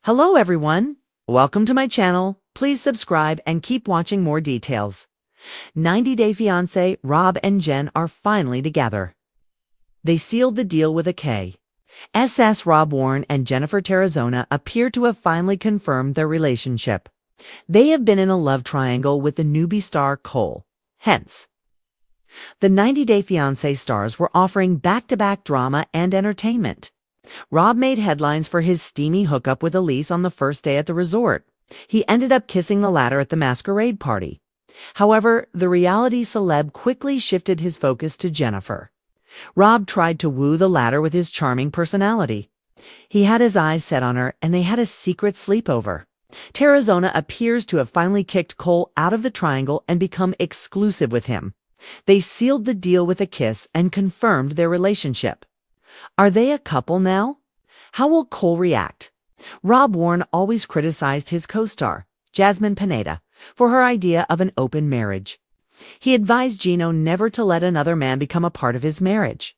Hello everyone! Welcome to my channel. Please subscribe and keep watching more details. 90 Day Fiancé Rob and Jen are finally together. They sealed the deal with a K. SS Rob Warren and Jennifer Terrazona appear to have finally confirmed their relationship. They have been in a love triangle with the newbie star Cole. Hence, the 90 Day Fiancé stars were offering back-to-back drama and entertainment. Rob made headlines for his steamy hookup with Elise on the first day at the resort. He ended up kissing the latter at the masquerade party. However, the reality celeb quickly shifted his focus to Jennifer. Rob tried to woo the latter with his charming personality. He had his eyes set on her, and they had a secret sleepover. Terrazona appears to have finally kicked Cole out of the triangle and become exclusive with him. They sealed the deal with a kiss and confirmed their relationship. Are they a couple now? How will Cole react? Rob Warren always criticized his co-star, Jasmine Pineda, for her idea of an open marriage. He advised Gino never to let another man become a part of his marriage.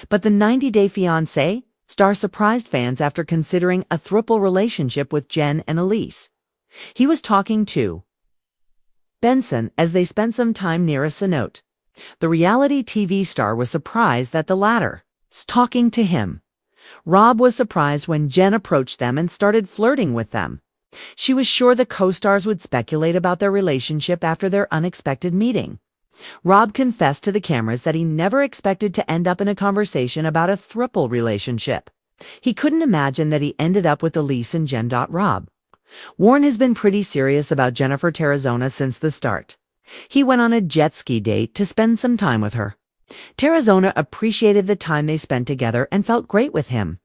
But the 90 Day Fiancé star surprised fans after considering a throuple relationship with Jen and Elise. He was talking to Benson as they spent some time near a cenote. The reality TV star was surprised that the latter was talking to him. Rob was surprised when Jen approached them and started flirting with them. She was sure the co-stars would speculate about their relationship after their unexpected meeting. Rob confessed to the cameras that he never expected to end up in a conversation about a throuple relationship. He couldn't imagine that he ended up with Elise and Jen. Rob Warren has been pretty serious about Jennifer Terrazona since the start. He went on a jet ski date to spend some time with her. Terrazona appreciated the time they spent together and felt great with him.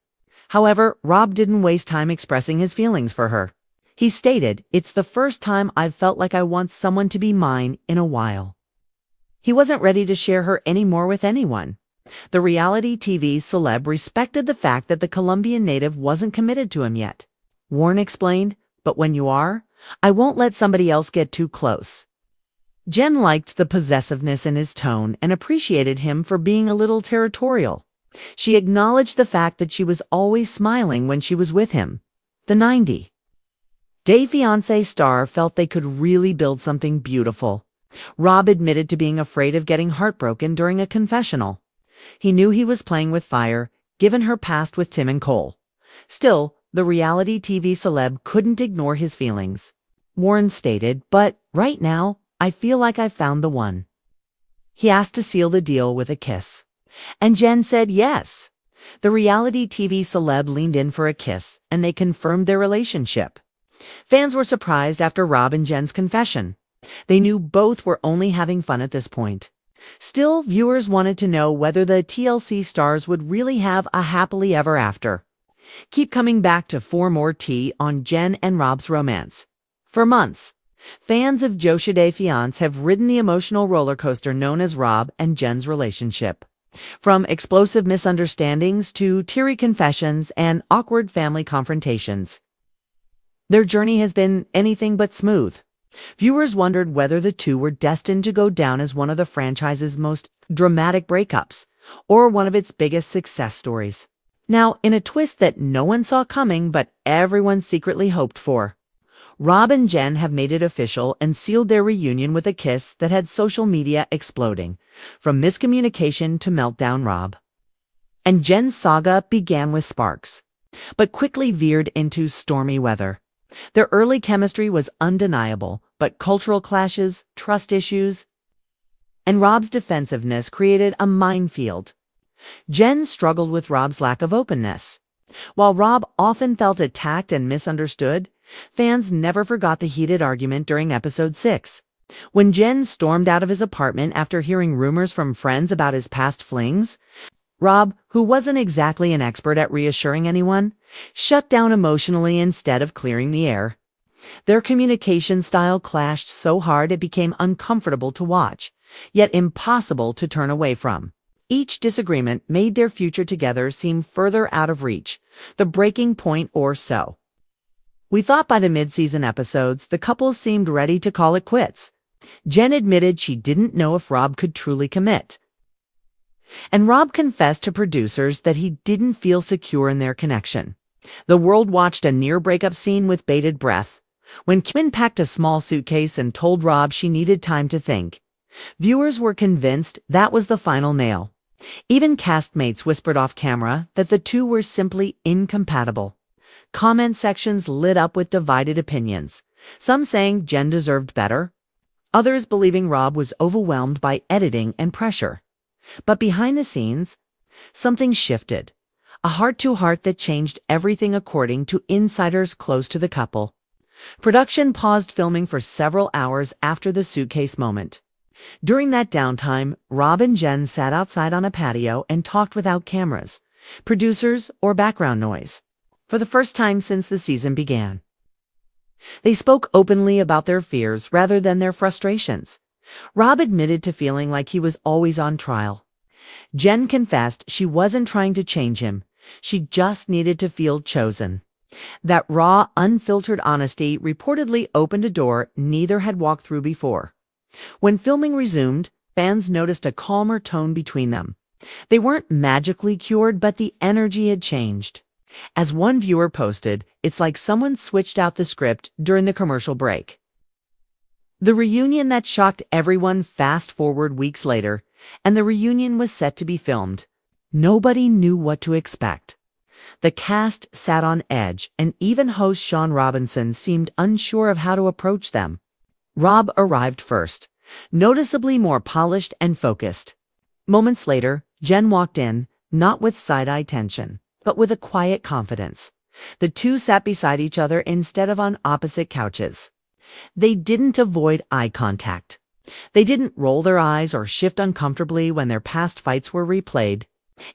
However, Rob didn't waste time expressing his feelings for her. He stated, "It's the first time I've felt like I want someone to be mine in a while." He wasn't ready to share her anymore with anyone. The reality TV celeb respected the fact that the Colombian native wasn't committed to him yet. Warren explained, "But when you are, I won't let somebody else get too close." Jen liked the possessiveness in his tone and appreciated him for being a little territorial. She acknowledged the fact that she was always smiling when she was with him. The 90 Day Fiancé star felt they could really build something beautiful. Rob admitted to being afraid of getting heartbroken during a confessional. He knew he was playing with fire, given her past with Tim and Cole. Still, the reality TV celeb couldn't ignore his feelings. Warren stated, "But right now, I feel like I've found the one." He asked to seal the deal with a kiss. And Jen said yes. The reality TV celeb leaned in for a kiss, and they confirmed their relationship. Fans were surprised after Rob and Jen's confession. They knew both were only having fun at this point. Still, viewers wanted to know whether the TLC stars would really have a happily ever after. Keep coming back to for more tea on Jen and Rob's romance. For months, fans of 90 Day Fiancé have ridden the emotional roller coaster known as Rob and Jen's relationship. From explosive misunderstandings to teary confessions and awkward family confrontations, their journey has been anything but smooth. Viewers wondered whether the two were destined to go down as one of the franchise's most dramatic breakups or one of its biggest success stories. Now, in a twist that no one saw coming but everyone secretly hoped for, Rob and Jen have made it official and sealed their reunion with a kiss that had social media exploding, from miscommunication to meltdown Rob and Jen's saga began with sparks, but quickly veered into stormy weather. Their early chemistry was undeniable, but cultural clashes, trust issues, and Rob's defensiveness created a minefield. Jen struggled with Rob's lack of openness. While Rob often felt attacked and misunderstood, fans never forgot the heated argument during episode 6. When Jen stormed out of his apartment after hearing rumors from friends about his past flings, Rob, who wasn't exactly an expert at reassuring anyone, shut down emotionally instead of clearing the air. Their communication style clashed so hard it became uncomfortable to watch, yet impossible to turn away from. Each disagreement made their future together seem further out of reach, the breaking point or so. We thought by the mid-season episodes, the couple seemed ready to call it quits. Jen admitted she didn't know if Rob could truly commit. And Rob confessed to producers that he didn't feel secure in their connection. The world watched a near-breakup scene with bated breath. When Kim packed a small suitcase and told Rob she needed time to think, viewers were convinced that was the final nail. Even castmates whispered off camera that the two were simply incompatible. Comment sections lit up with divided opinions, some saying Jen deserved better, others believing Rob was overwhelmed by editing and pressure. But behind the scenes, something shifted. A heart-to-heart that changed everything according to insiders close to the couple. Production paused filming for several hours after the suitcase moment. During that downtime, Rob and Jen sat outside on a patio and talked without cameras, producers, or background noise, for the first time since the season began. They spoke openly about their fears rather than their frustrations. Rob admitted to feeling like he was always on trial. Jen confessed she wasn't trying to change him. She just needed to feel chosen. That raw, unfiltered honesty reportedly opened a door neither had walked through before. When filming resumed, fans noticed a calmer tone between them. They weren't magically cured, but the energy had changed. As one viewer posted, it's like someone switched out the script during the commercial break. The reunion that shocked everyone fast-forward weeks later, and the reunion was set to be filmed. Nobody knew what to expect. The cast sat on edge, and even host Sean Robinson seemed unsure of how to approach them. Rob arrived first, noticeably more polished and focused. Moments later, Jen walked in, not with side-eye tension, but with a quiet confidence. The two sat beside each other instead of on opposite couches. They didn't avoid eye contact. They didn't roll their eyes or shift uncomfortably when their past fights were replayed.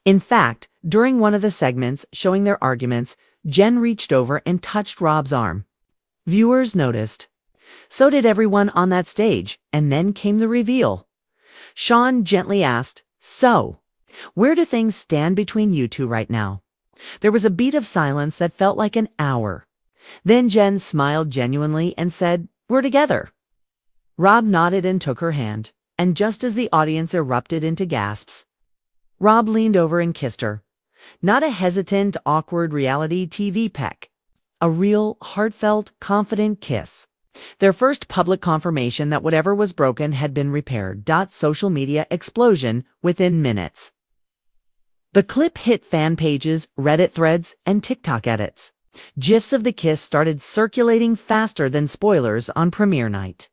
In fact, during one of the segments showing their arguments, Jen reached over and touched Rob's arm. Viewers noticed. So did everyone on that stage, and then came the reveal. Sean gently asked, "So, where do things stand between you two right now?" There was a beat of silence that felt like an hour. Then Jen smiled genuinely and said, "We're together." Rob nodded and took her hand, and just as the audience erupted into gasps, Rob leaned over and kissed her. Not a hesitant, awkward reality TV peck. A real, heartfelt, confident kiss. Their first public confirmation that whatever was broken had been repaired. Social media explosion within minutes. The clip hit fan pages, Reddit threads, and TikTok edits. GIFs of the kiss started circulating faster than spoilers on premiere night.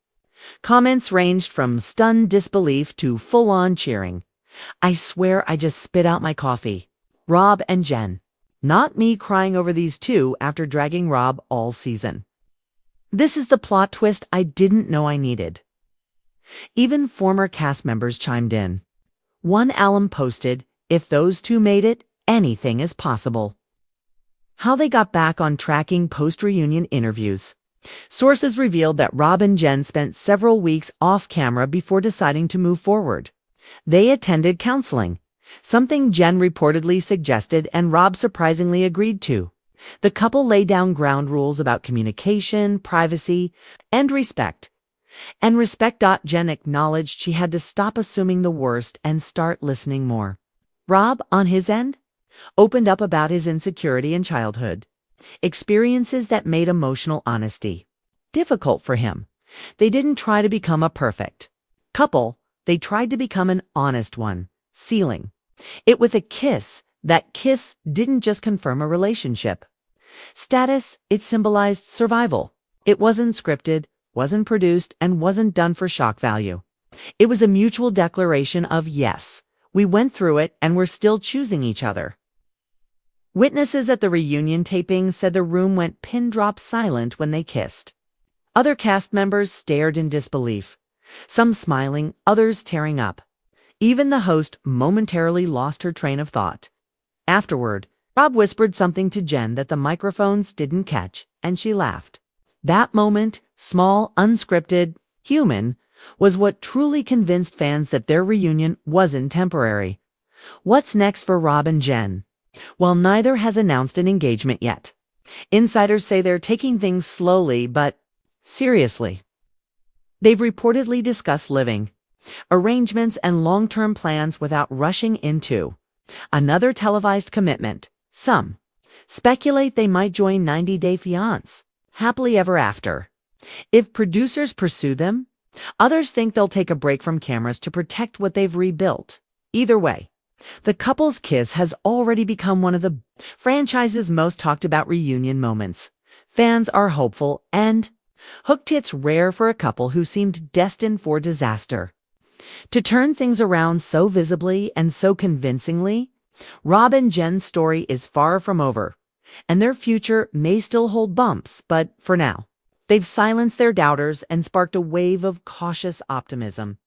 Comments ranged from stunned disbelief to full-on cheering. "I swear I just spit out my coffee." Rob and Jen. "Not me crying over these two after dragging Rob all season." "This is the plot twist I didn't know I needed." Even former cast members chimed in. One alum posted, "If those two made it, anything is possible." How they got back on tracking post-reunion interviews. Sources revealed that Rob and Jen spent several weeks off-camera before deciding to move forward. They attended counseling, something Jen reportedly suggested and Rob surprisingly agreed to. The couple laid down ground rules about communication, privacy, and respect. Jen acknowledged she had to stop assuming the worst and start listening more. Rob, on his end, opened up about his insecurity in childhood, experiences that made emotional honesty difficult for him. They didn't try to become a perfect couple. They tried to become an honest one, sealing it with a kiss. That kiss didn't just confirm a relationship status, it symbolized survival. It wasn't scripted, wasn't produced, and wasn't done for shock value. It was a mutual declaration of, yes, we went through it and we're still choosing each other. Witnesses at the reunion taping said the room went pin-drop silent when they kissed. Other cast members stared in disbelief, some smiling, others tearing up. Even the host momentarily lost her train of thought. Afterward, Rob whispered something to Jen that the microphones didn't catch, and she laughed. That moment, small, unscripted, human, was what truly convinced fans that their reunion wasn't temporary. What's next for Rob and Jen? Well, neither has announced an engagement yet. Insiders say they're taking things slowly, but seriously. They've reportedly discussed living arrangements and long-term plans without rushing into another televised commitment. Some speculate they might join 90 Day Fiancé happily ever after. If producers pursue them, others think they'll take a break from cameras to protect what they've rebuilt. Either way, the couple's kiss has already become one of the franchise's most talked about reunion moments. Fans are hopeful, and hooked hits rare for a couple who seemed destined for disaster. To turn things around so visibly and so convincingly, Rob and Jen's story is far from over, and their future may still hold bumps, but for now, they've silenced their doubters and sparked a wave of cautious optimism.